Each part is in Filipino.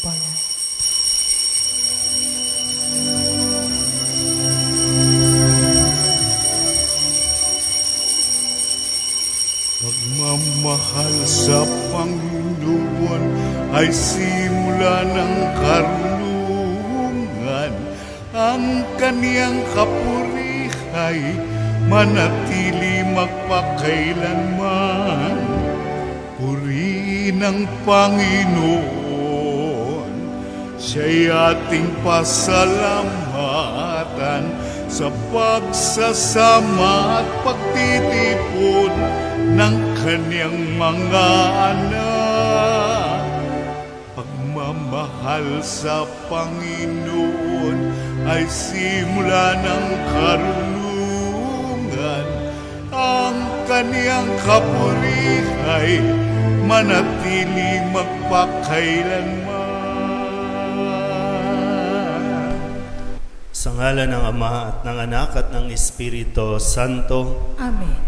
pala. Pagmamahal sa Panginoon ay simula ng karunungan. Ang kaniyang kapurihay manatili magpakailanman. Purihin ang Panginoon, siya'y ating pasalamatan sa pagsasama at pagtitipon ng kaniyang mga anak. Pagmamahal sa Panginoon ay simula ng karunungan. Ang kaniyang kapurihay manatili magpakailanman. Sa ngalan ng Ama at ng Anak at ng Espiritu Santo. Amen.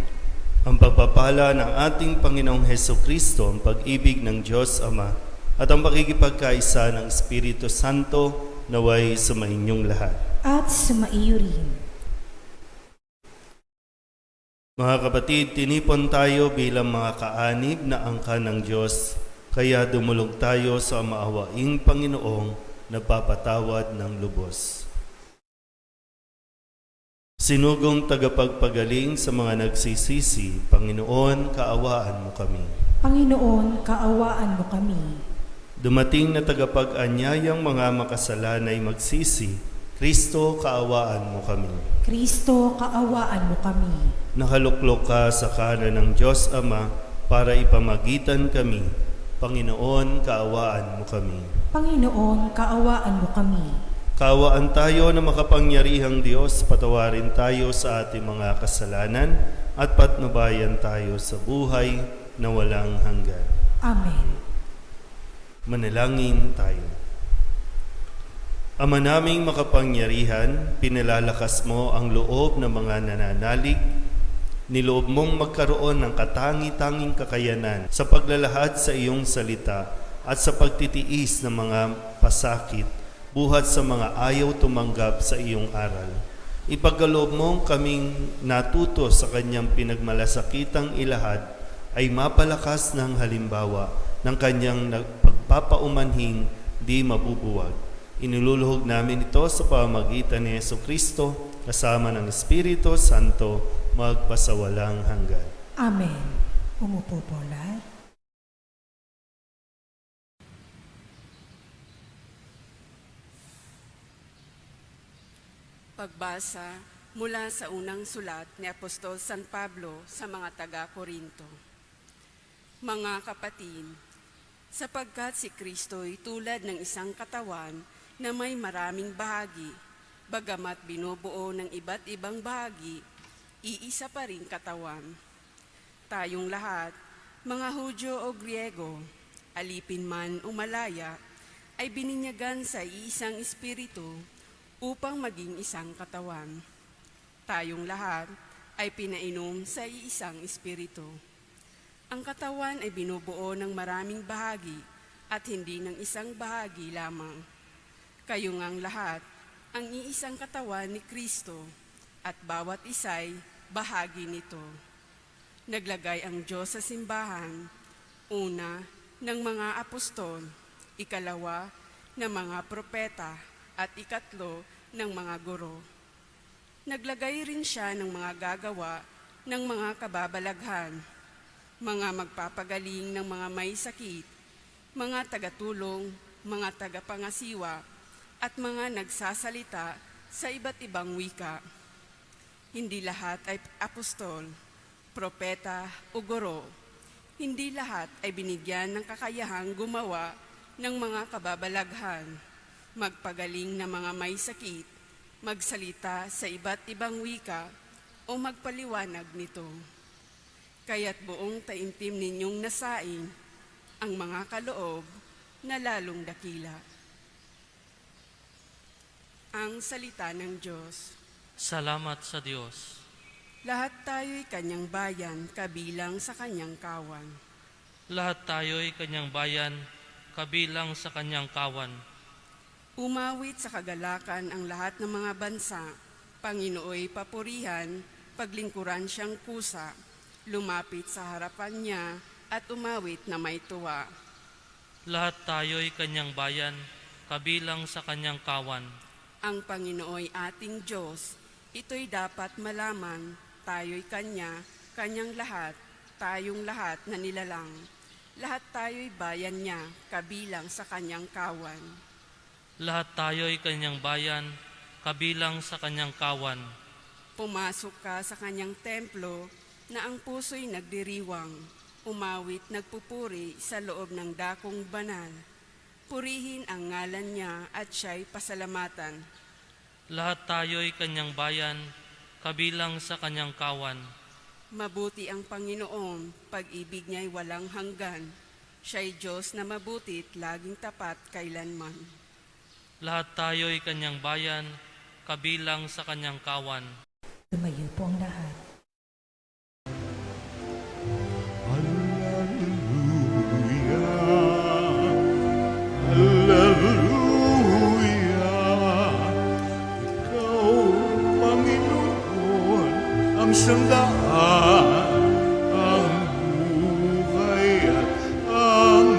Ang pagpapala ng ating Panginoong Hesukristo, ang pag-ibig ng Diyos Ama, at ang pakikipagkaisa ng Espiritu Santo naway sumainyong lahat. At sumaiyo rin. Mga kapatid, tinipon tayo bilang mga kaanib na angka ng Diyos, kaya dumulog tayo sa maawaing Panginoong nagpapatawad ng lubos. Sinugong tagapagpagaling sa mga nagsisisi, Panginoon, kaawaan mo kami. Panginoon, kaawaan mo kami. Dumating na tagapag-anyayang mga makasalanay magsisi, Kristo, kaawaan mo kami. Kristo, kaawaan mo kami. Nakaluklok ka sa kanan ng Diyos Ama para ipamagitan kami. Panginoon, kaawaan mo kami. Panginoon, kaawaan mo kami. Kaawaan tayo na makapangyarihang Diyos, patawarin tayo sa ating mga kasalanan at patnubayan tayo sa buhay na walang hanggan. Amen. Manalangin tayo. Ama naming makapangyarihan, pinalalakas mo ang loob ng mga nananalig. Niloob mong magkaroon ng katangi-tanging kakayanan sa paglalahad sa iyong salita at sa pagtitiis ng mga pasakit buhat sa mga ayaw tumanggap sa iyong aral. Ipagkaloob mong kaming natuto sa kanyang pinagmalasakitang ilahad ay mapalakas ng halimbawa ng kanyang pagpapaumanhing di mabubuwag. Inululuhog namin ito sa pamamagitan ni Jesucristo kasama ng Espiritu Santo magpasawalang hanggan. Amen. Umupo po lahat. Pagbasa mula sa unang sulat ni Apostol San Pablo sa mga taga-Korinto. Mga kapatid, sapagkat si Kristo'y tulad ng isang katawan na may maraming bahagi, bagamat binubuo ng iba't ibang bahagi, iisa pa ring katawan. Tayong lahat, mga Hudyo o Griego, alipin man o malaya, ay bininyagan sa iisang espiritu upang maging isang katawan. Tayong lahat ay pinainom sa iisang espiritu. Ang katawan ay binubuo ng maraming bahagi at hindi ng isang bahagi lamang. Kayo ngang lahat ang iisang katawan ni Kristo at bawat isa'y bahagi nito. Naglagay ang Diyos sa simbahan, una ng mga apostol, ikalawa ng mga propeta, at ikatlo ng mga guro. Naglagay rin siya ng mga gagawa ng mga kababalaghan, mga magpapagaling ng mga may sakit, mga tagatulong, mga tagapangasiwa, at mga nagsasalita sa iba't ibang wika. Hindi lahat ay apostol, propeta o guro. Hindi lahat ay binigyan ng kakayahang gumawa ng mga kababalaghan, magpagaling ng mga may sakit, magsalita sa iba't ibang wika, o magpaliwanag nito. Kaya't buong taimtim ninyong nasain ang mga kaloob na lalong dakila. Ang salita ng Diyos. Salamat sa Diyos. Lahat tayo'y kanyang bayan kabilang sa kanyang kawan. Lahat tayo'y kanyang bayan kabilang sa kanyang kawan. Umawit sa kagalakan ang lahat ng mga bansa. Panginooy papurihan, paglingkuran siyang kusa. Lumapit sa harapan niya at umawit na may tuwa. Lahat tayo'y kanyang bayan, kabilang sa kanyang kawan. Ang Panginooy ating Diyos, ito'y dapat malaman. Tayo'y Kanya, Kanyang lahat, tayong lahat na nilalang. Lahat tayo'y bayan niya, kabilang sa Kanyang kawan. Lahat tayo'y kanyang bayan, kabilang sa kanyang kawan. Pumasok ka sa Kanyang templo, na ang puso'y nagdiriwang. Umawit nagpupuri sa loob ng dakong banal. Purihin ang ngalan niya at siya'y pasalamatan. Lahat tayo'y kanyang bayan, kabilang sa kanyang kawan. Mabuti ang Panginoon, pag-ibig niya'y walang hanggan. Siya'y Diyos na mabuti't laging tapat kailanman. Lahat tayo'y kanyang bayan, kabilang sa kanyang kawan. Tumayo po ang lahat. Hallelujah, Ikaw, Panginoon, ang sangdaan, ang buhay at ang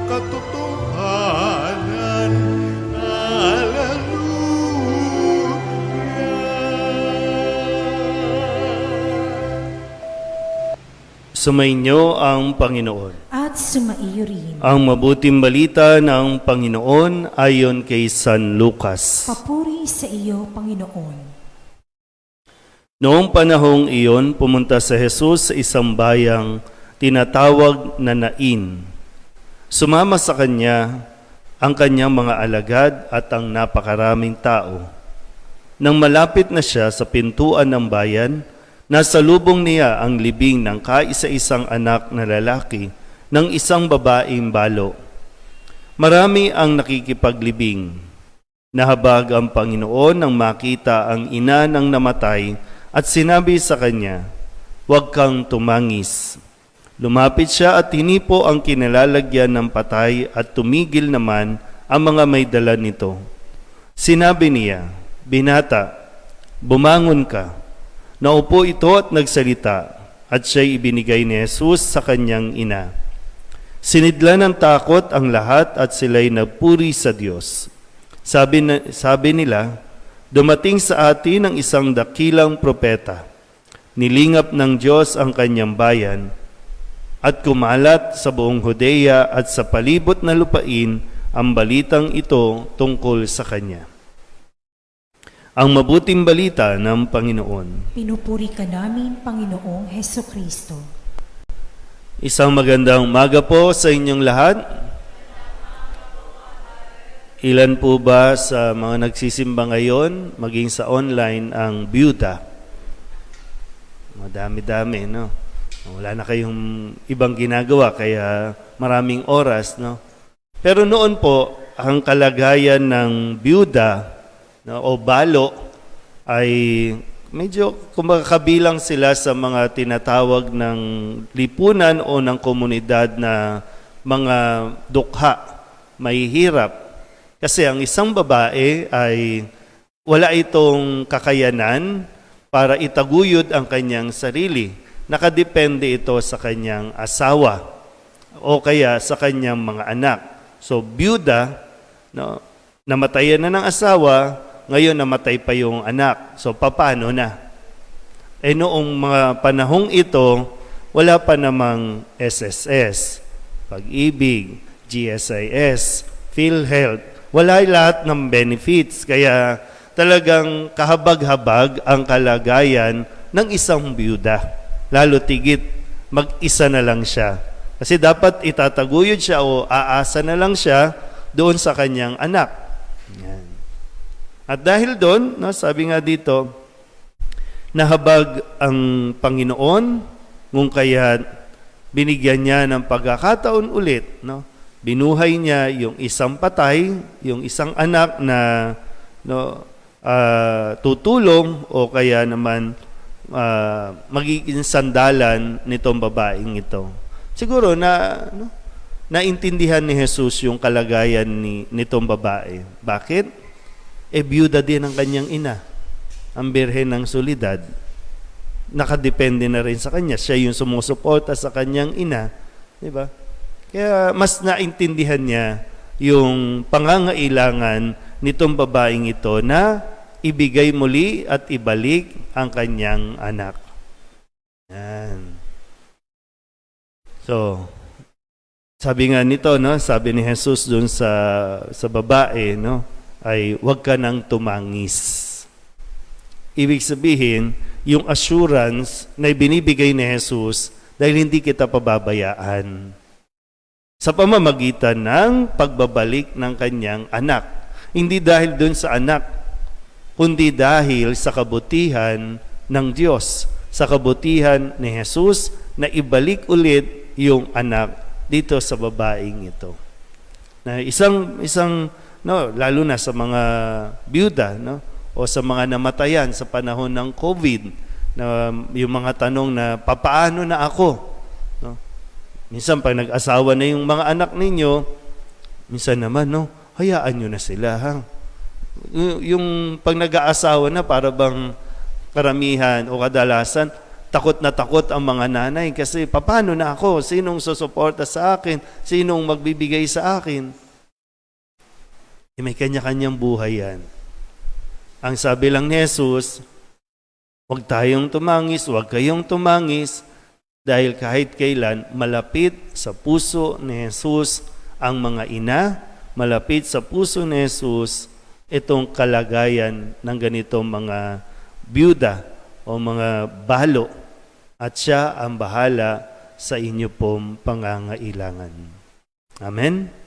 katotohanan. Hallelujah. Sumainyo ang Panginoon. At sumaiyo rin. Ang mabuting balita ng Panginoon ayon kay San Lucas. Papuri sa iyo, Panginoon. Noong panahong iyon, pumunta sa Jesus sa isang bayang tinatawag na Nain. Sumama sa kanya ang kanyang mga alagad at ang napakaraming tao. Nang malapit na siya sa pintuan ng bayan, nasa lubong niya ang libing ng kaisa-isang anak na lalaki ng isang babaeng balo. Marami ang nakikipaglibing. Nahabag ang Panginoon nang makita ang ina ng namatay at sinabi sa kanya, "Huwag kang tumangis." Lumapit siya at hinipo ang kinalalagyan ng patay at tumigil naman ang mga may dala nito. Sinabi niya, "Binata, bumangon ka." Naupo ito at nagsalita, at siya'y ibinigay ni Jesus sa kanyang ina. Sinidlan ng takot ang lahat at sila'y nagpuri sa Diyos. Sabi nila, "Dumating sa atin ang isang dakilang propeta. Nilingap ng Diyos ang kanyang bayan at kumalat sa buong Judea at sa palibot na lupain ang balitang ito tungkol sa kanya." Ang mabuting balita ng Panginoon. Pinupuri ka namin, Panginoong Heso Kristo. Isang magandang umaga po sa inyong lahat. Ilan po ba sa mga nagsisimba ngayon, maging sa online, ang byuda? Madami-dami, no? Wala na kayong ibang ginagawa, kaya maraming oras, no? Pero noon po, ang kalagayan ng byuda, no, o balo, ay medyo kumakabilang sila sa mga tinatawag ng lipunan o ng komunidad na mga dukha, mahihirap. Kasi ang isang babae ay wala itong kakayanan para itaguyod ang kanyang sarili. Nakadepende ito sa kanyang asawa o kaya sa kanyang mga anak. So, byuda, no, namatayan na ng asawa, ngayon namatay pa yung anak. So, paano na? Noong mga panahong ito, wala pa namang SSS, Pag-ibig, GSIS, PhilHealth. Wala lahat ng benefits. Kaya talagang kahabag-habag ang kalagayan ng isang byuda. Lalo tigit, mag-isa na lang siya. Kasi dapat itataguyod siya o aasa na lang siya doon sa kanyang anak. Yan. At dahil doon, no, sabi nga dito, nahabag ang Panginoon, ngung kaya binigyan niya ng pagkakataon ulit. No? Binuhay niya yung isang patay, yung isang anak na no, tutulong o kaya naman magiging sandalan nitong babaeng ito. Siguro na no, naintindihan ni Jesus yung kalagayan nitong babae. Bakit? Byuda din ang kanyang ina, ang Birhen ng Soledad. Nakadepende na rin sa kanya. Siya yung sumusuporta sa kanyang ina. Diba? Kaya mas naintindihan niya yung pangangailangan nitong babaeng ito na ibigay muli at ibalik ang kanyang anak. Yan. So, sabi nga nito, no, sabi ni Jesus doon sa babae, no, ay huwag ka nang tumangis. Ibig sabihin, yung assurance na binibigay ni Jesus dahil hindi kita pababayaan sa pamamagitan ng pagbabalik ng kanyang anak. Hindi dahil doon sa anak, kundi dahil sa kabutihan ng Diyos, sa kabutihan ni Jesus na ibalik ulit yung anak dito sa babaeng ito. Na isang no, lalo na sa mga byuda, no, o sa mga namatayan sa panahon ng COVID, na yung mga tanong na papaano na ako, no? Minsan pag nag-asawa na yung mga anak ninyo, minsan naman, no, hayaan nyo na sila, ha? Yung pag nag-aasawa na, para bang karamihan o kadalasan, takot na takot ang mga nanay kasi paano na ako? Sinong susuporta sa akin? Sinong magbibigay sa akin? May kanya-kanyang buhay yan. Ang sabi lang ni Jesus, huwag tayong tumangis, huwag kayong tumangis, dahil kahit kailan, malapit sa puso ni Jesus ang mga ina, malapit sa puso ni Jesus itong kalagayan ng ganitong mga byuda o mga balo, at siya ang bahala sa inyo pong pangangailangan. Amen?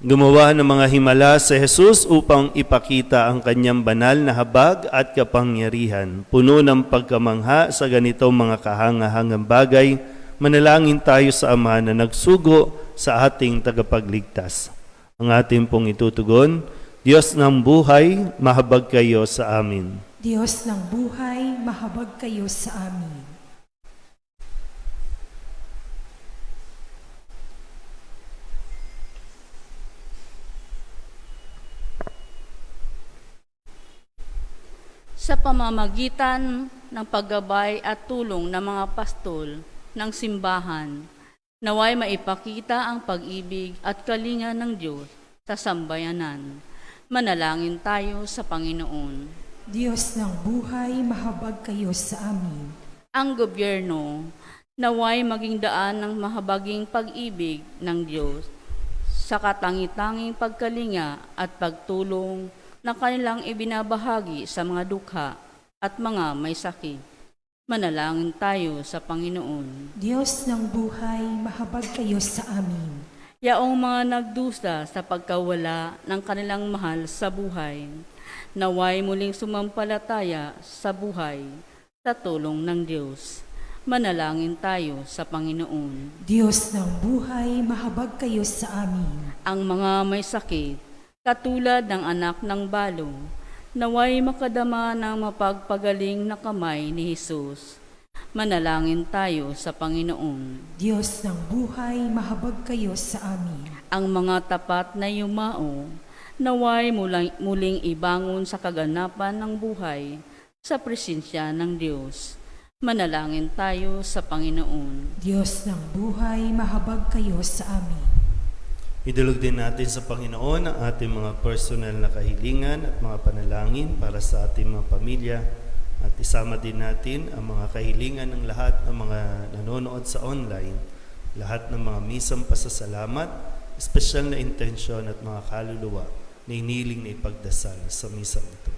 Gumawa ng mga himala si Jesus upang ipakita ang kanyang banal na habag at kapangyarihan. Puno ng pagkamangha sa ganitong mga kahangahangang bagay, manalangin tayo sa Ama na nagsugo sa ating tagapagligtas. Ang ating pong itutugon, Diyos ng buhay, mahabag kayo sa amin. Diyos ng buhay, mahabag kayo sa amin. Sa pamamagitan ng paggabay at tulong ng mga pastol ng simbahan, naway maipakita ang pag-ibig at kalinga ng Diyos sa sambayanan. Manalangin tayo sa Panginoon. Diyos ng buhay, mahabag kayo sa amin. Ang gobyerno, naway maging daan ng mahabaging pag-ibig ng Diyos sa katangi-tanging pagkalinga at pagtulong na kanilang ibinabahagi sa mga dukha at mga may sakit. Manalangin tayo sa Panginoon. Diyos ng buhay, mahabag kayo sa amin. Yaong mga nagdusa sa pagkawala ng kanilang mahal sa buhay, naway muling sumampalataya sa buhay sa tulong ng Diyos. Manalangin tayo sa Panginoon. Diyos ng buhay, mahabag kayo sa amin. Ang mga may sakit, katulad ng anak ng balo, naway makadama ng mapagpagaling na kamay ni Jesus. Manalangin tayo sa Panginoon. Diyos ng buhay, mahabag kayo sa amin. Ang mga tapat na yumao, naway muling ibangon sa kaganapan ng buhay sa presensya ng Diyos. Manalangin tayo sa Panginoon. Diyos ng buhay, mahabag kayo sa amin. Idulog din natin sa Panginoon ang ating mga personal na kahilingan at mga panalangin para sa ating mga pamilya, at isama din natin ang mga kahilingan ng lahat ng mga nanonood sa online, lahat ng mga misang pasasalamat, espesyal na intensyon at mga kaluluwa na iniling na ipagdasal sa misang ito.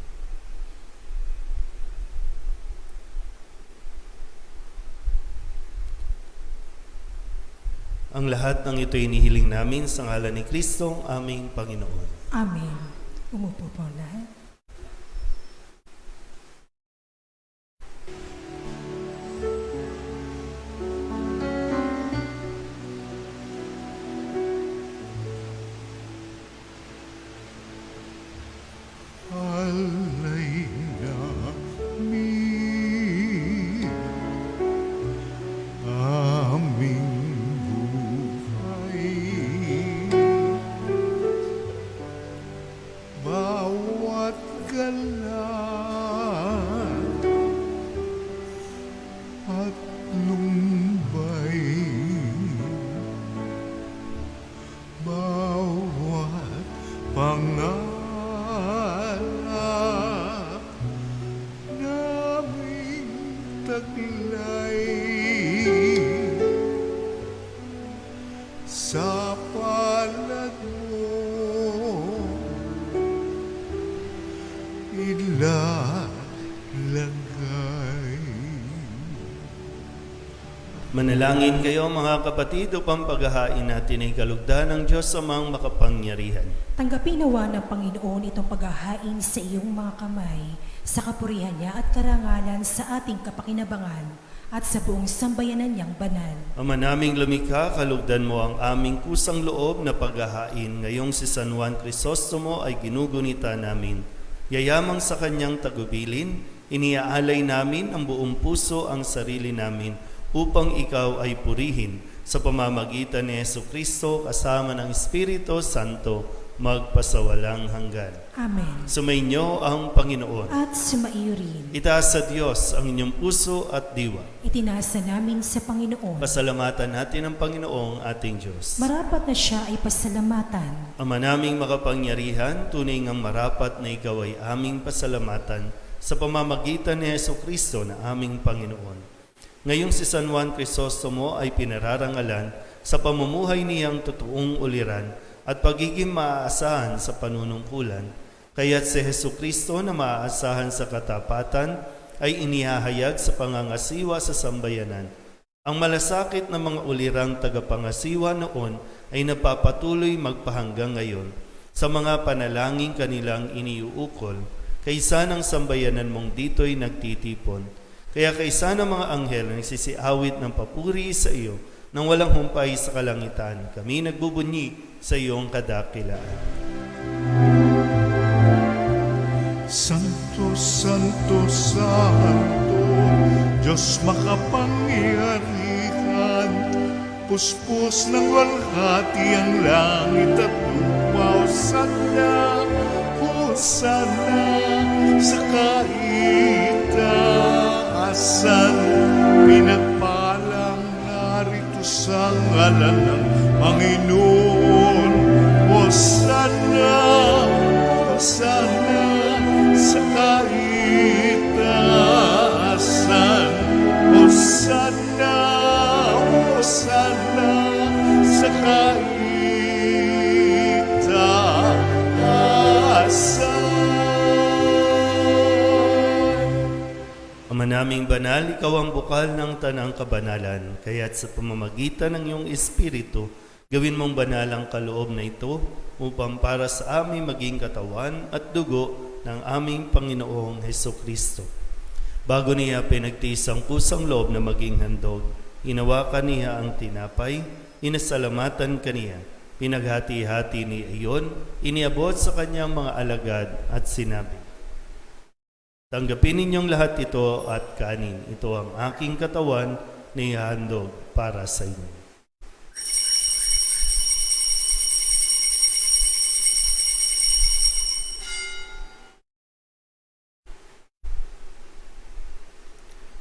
Ang lahat ng ito inihiling namin sa ngalan ni Kristo, aming Panginoon. Amen. Umupo po lahat. Alay namin Manalangin kayo mga kapatid upang paghahain natin ay kalugdan ng Diyos amang makapangyarihan. Tanggapin nawa ng Panginoon itong paghahain sa iyong mga kamay, sa kapurihan niya at karangalan sa ating kapakinabangan at sa buong sambayanan niyang banal. Ama naming lumikha, kalugdan mo ang aming kusang loob na paghahain. Ngayong si San Juan Crisostomo ay ginugunita namin. Yayamang sa kanyang tagubilin, iniaalay namin ang buong puso ang sarili namin upang ikaw ay purihin sa pamamagitan ni Jesucristo kasama ng Espiritu Santo magpasawalang hanggan. Amen. Sumainyo ang Panginoon. At sumaiyo rin. Itaas sa Diyos ang inyong puso at diwa. Itinasa namin sa Panginoon. Pasalamatan natin ang Panginoong ating Diyos. Marapat na siya ay pasalamatan. Ama naming makapangyarihan, tunay ngang marapat na ikaw ay aming pasalamatan sa pamamagitan ni Jesucristo na aming Panginoon. Ngayong si San Juan Crisostomo ay pinararangalan sa pamumuhay niyang totoong uliran at pagiging maaasahan sa panunungkulan. Kaya't si Jesucristo na maaasahan sa katapatan ay inihahayag sa pangangasiwa sa sambayanan. Ang malasakit ng mga ulirang tagapangasiwa noon ay napapatuloy magpahanggang ngayon sa mga panalangin kanilang iniuukol, kaysa ng sambayanan mong dito'y nagtitipon. Kaya kaysa ng mga anghel na nagsisiawit ng papuri sa iyo nang walang humpay sa kalangitan, kami nagbubunyi sa iyong kadakilaan. Santo, Santo, Santo, Diyos makapangyarihan, puspos ng walhati ang langit at lupa. Hosana, Hosana, sa kaitaasan, pinagpalang narito sa ngalan ng Panginoon. Hosana, Hosana, sa kaitaasan. Hosana, Hosana, sa kaitaasan. Ama naming banal, ikaw ang bukal ng tanang kabanalan, kaya't sa pamamagitan ng iyong Espiritu, gawin mong banal ang kaloob na ito upang para sa aming maging katawan at dugo ng aming Panginoong Hesukristo. Bago niya pinagtiis ang kusang loob na maging handog, hinawakan niya ang tinapay, inasalamatan kaniya, pinaghati-hati niya iyon, iniabot sa kanyang mga alagad at sinabi, tanggapin ninyong lahat ito at kanin. Ito ang aking katawan na ihahandog para sa inyo.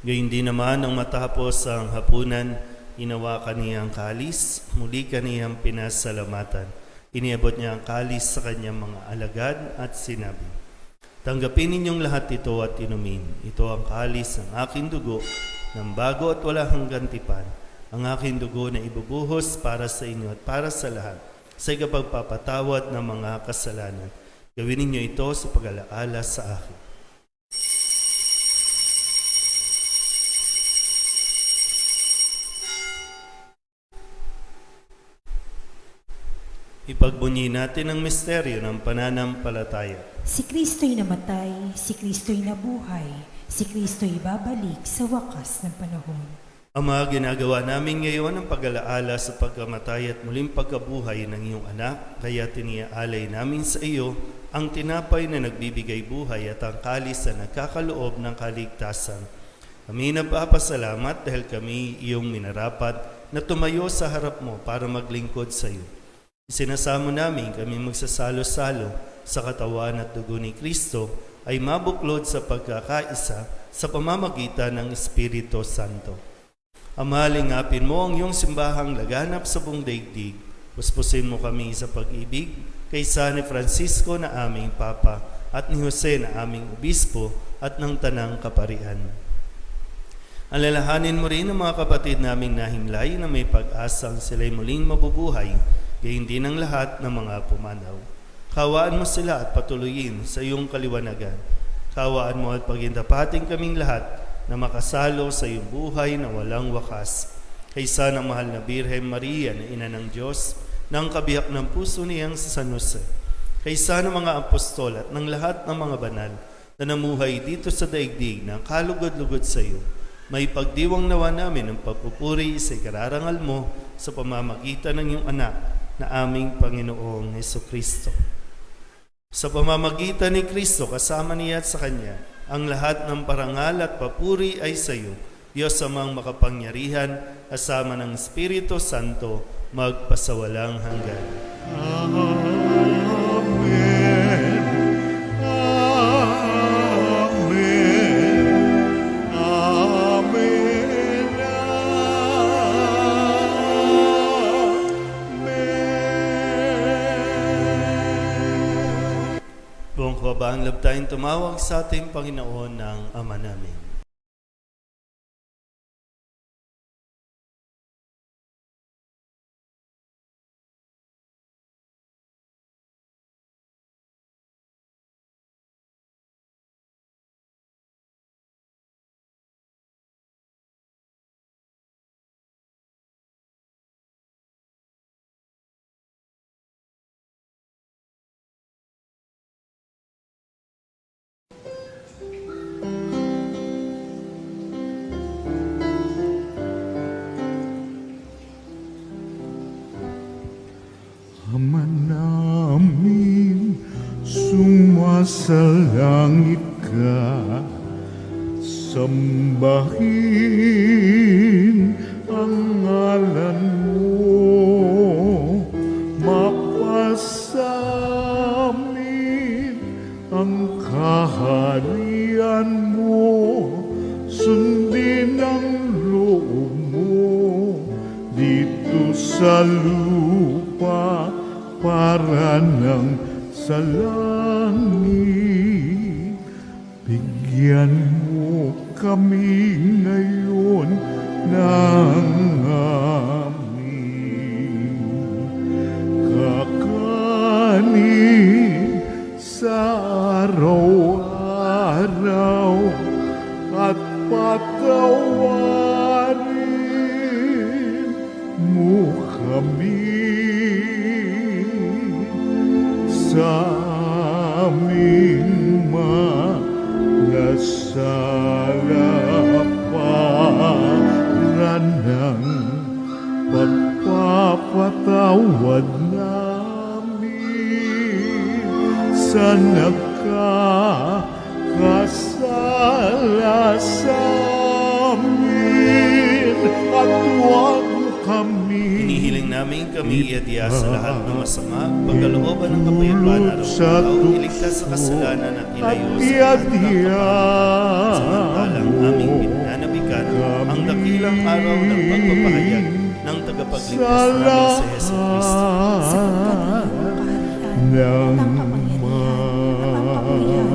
Gayun din naman nang matapos ang hapunan, hinawakan niya ang kalis, muli kaniyang pinasalamatan. Iniabot niya ang kalis sa kanyang mga alagad at sinabi, tanggapin ninyong lahat ito at inumin. Ito ang kalis ng aking dugo, ng bago at wala hanggang tipan. Ang aking dugo na ibubuhos para sa inyo at para sa lahat, sa ikapagpapatawad ng mga kasalanan. Gawin ninyo ito sa pag-alaala sa akin. Ipagbunyi natin ang misteryo ng pananampalataya. Si Kristo'y namatay, si Kristo'y nabuhay, si Kristo'y babalik sa wakas ng panahon. Ama, ginagawa namin ngayon ang pag-alaala sa pagkamatay at muling pagkabuhay ng iyong anak, kaya tiniaalay namin sa iyo ang tinapay na nagbibigay buhay at ang kalis na nagkakaloob ng kaligtasan. Kami nagpapasalamat dahil kami iyong minarapat na tumayo sa harap mo para maglingkod sa iyo. Sinasamo namin kami magsasalo-salo sa katawan at dugo ni Kristo ay mabuklod sa pagkakaisa sa pamamagitan ng Espiritu Santo. Ama, lingapin mo ang iyong simbahang laganap sa buong daigdig. Puspusin mo kami sa pag-ibig kaysa ni Francisco na aming Papa at ni Jose na aming Obispo at ng Tanang Kaparian. Alalahanin mo rin ang mga kapatid naming nahimlay na may pag-asang sila'y muling mabubuhay, gayon din ang lahat ng mga pumanaw. Kawaan mo sila at patuloyin sa iyong kaliwanagan. Kawaan mo at pagindapating kaming lahat na makasalo sa iyong buhay na walang wakas. kaysa ng mahal na Birhen Maria na ina ng Diyos, ng kabiyak ng puso niyang sa San Jose, kaysa ng mga apostol at ng lahat ng mga banal na namuhay dito sa daigdig na kalugod-lugod sa iyo, may pagdiwang nawa namin ng pagpupuri sa ikararangal mo sa pamamagitan ng iyong anak na aming Panginoong Hesukristo. Sa pamamagitan ni Kristo, kasama niya at sa Kanya, ang lahat ng parangal at papuri ay sa iyo, Diyos amang makapangyarihan, kasama ng Espiritu Santo, magpasawalang hanggan. Amen. Amen. Amen. Amen. Buong kababaang loob tayong tumawag sa ating Panginoon ng Ama namin. Ama namin, sumasalangit ka, sambahin ang ngalan mo, mapasamin ang kaharian mo, sundin ang loob mo dito sa lupa para ng sa langit. Bigyan mo kami ngayon ng aming kakanin sa araw-araw at patawarin mo kami sa aming mga sala para ng pagpapatawad namin sa nagkakasala sa amin, at huwag kami Hinihiling namin kami iadya sa lahat ng masama, pagkalooban ng kapayapaan araw-araw, iligtas sa kasalanan at ilayo sa lahat ng kapahamakan. Samantalang aming pinanabikan ang dakilang araw ng pagpapahayag ng tagapagligtas namin sa Yesu Kristo. Sapagkat iyong ang kaharian at ang kapangyarihan at ang panginoon.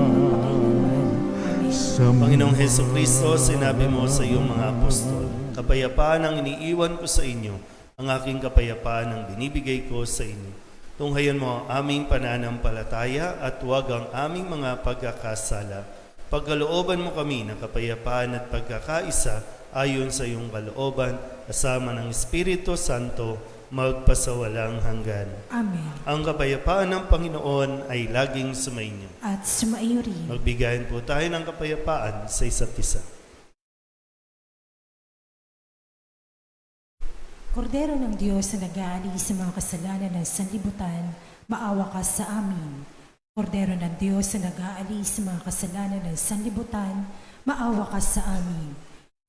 Amen. Panginoong Heso Kristo, sinabi mo sa iyong mga apostol, kapayapaan ang iniiwan ko sa inyo, ang aking kapayapaan ang binibigay ko sa inyo. Tunghayan mo ang aming pananampalataya at huwag ang aming mga pagkakasala. Pagkalooban mo kami ng kapayapaan at pagkakaisa ayon sa iyong kalooban, kasama ng Espiritu Santo, magpasawalang hanggan. Amen. Ang kapayapaan ng Panginoon ay laging sumainyo. At sumaiyo rin. Magbigayan po tayo ng kapayapaan sa isa't isa. Kordero ng Diyos na nag-aalis sa mga kasalanan ng sanlibutan, maawa ka sa amin. Kordero ng Diyos na nag-aalis sa mga kasalanan ng sanlibutan, maawa ka sa amin.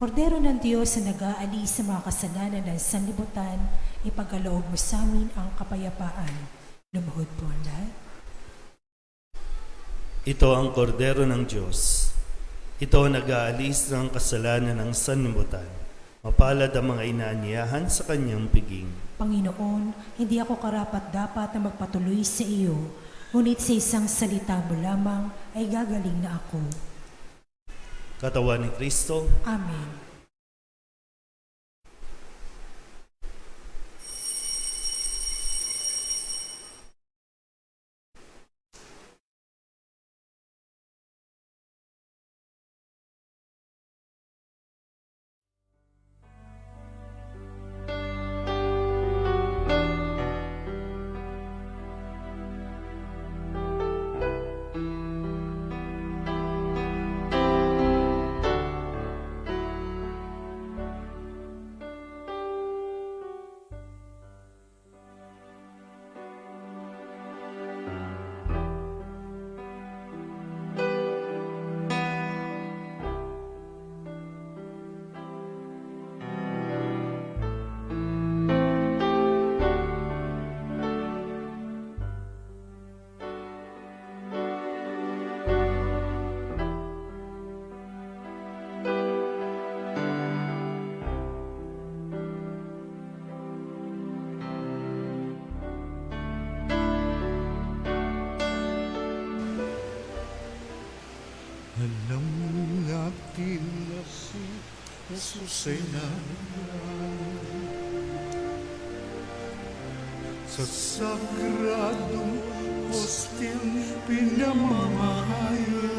Kordero ng Diyos na nag-aalis sa mga kasalanan ng sanlibutan, ipagkaloob mo sa amin ang kapayapaan. Lumuhod po ang lahat. Ito ang kordero ng Diyos. Ito ang nag-aalis ng kasalanan ng sanlibutan. Mapalad ang mga inaanyayahan sa kanyang piging. Panginoon, hindi ako karapat-dapat na magpatuloy sa iyo, ngunit sa isang salita mo lamang ay gagaling na ako. Katawan ni Kristo, Amen. Jesus ay sa sagradong hosteng pinamamahaya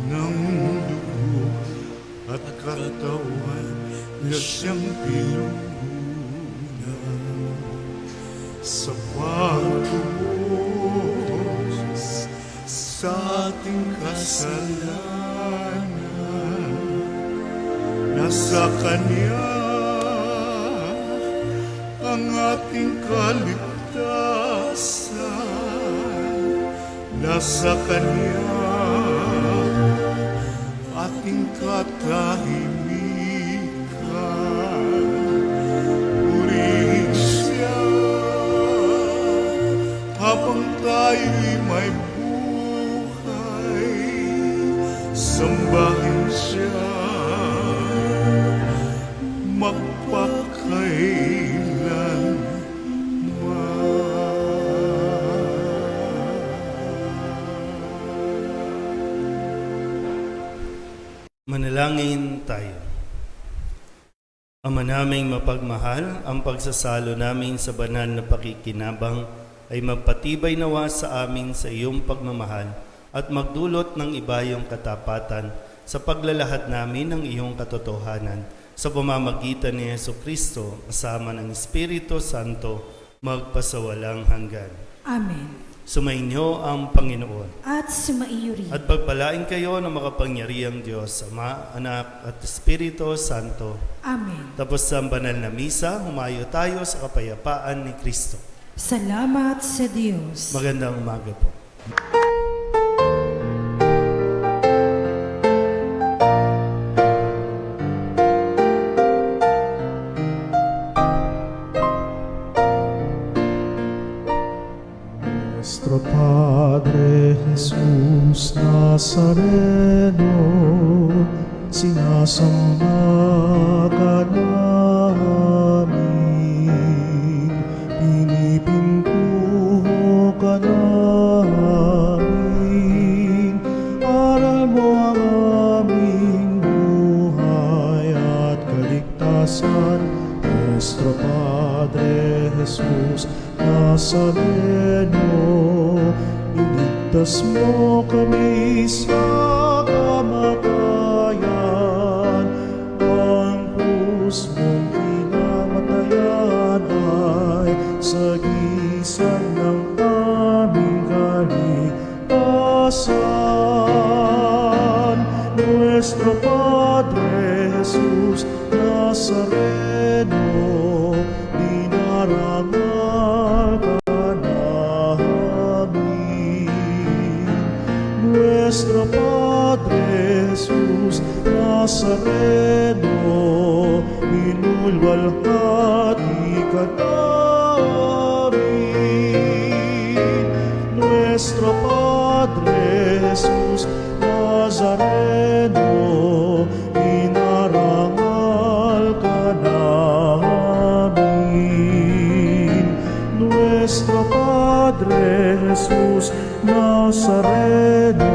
ng dugo at katawan na siyang pinuna sa pagtubos sa ating kasalanan. Nasa Kanya ang ating kaligtasan. Nasa Kanya ating katahimikan. Purihin siya habang tayo'y may buhay. Sambahin siya magpakailan. Manalangin tayo. Ama naming mapagmahal, ang pagsasalo namin sa banal na pakikinabang ay magpatibay nawa sa amin sa iyong pagmamahal at magdulot ng ibayong katapatan sa paglalahad namin ng iyong katotohanan sa pamamagitan ni Jesucristo kasama ng Espiritu Santo magpasawalang hanggan. Amen. Sumainyo ang Panginoon. At sumaiyo rin. At pagpalain kayo ng makapangyarihang Diyos, Ama, Anak, at Espiritu Santo. Amen. Tapos sa banal na misa, humayo tayo sa kapayapaan ni Kristo. Salamat sa Diyos. Magandang umaga po. Nuestro Padre Jesús Nazareno, sinasamba ka namin, pinipintuho ka namin, aral mo ang aming buhay at kaligtasan. Nuestro Padre Jesús Nazareno, iligtas mo kami sa kamatayan. Ang krus mong kinamatayan ay sagisag ng aming kaligtasan. Nuestro Padre Jesus Nazareno, dinarangal ka namin. Nuestro Padre Jesus Nazareno, minulwalhati ka namin. Nuestro Padre Jesus Nazareno, dinarangal ka namin. Nuestro Padre Jesus Nazareno,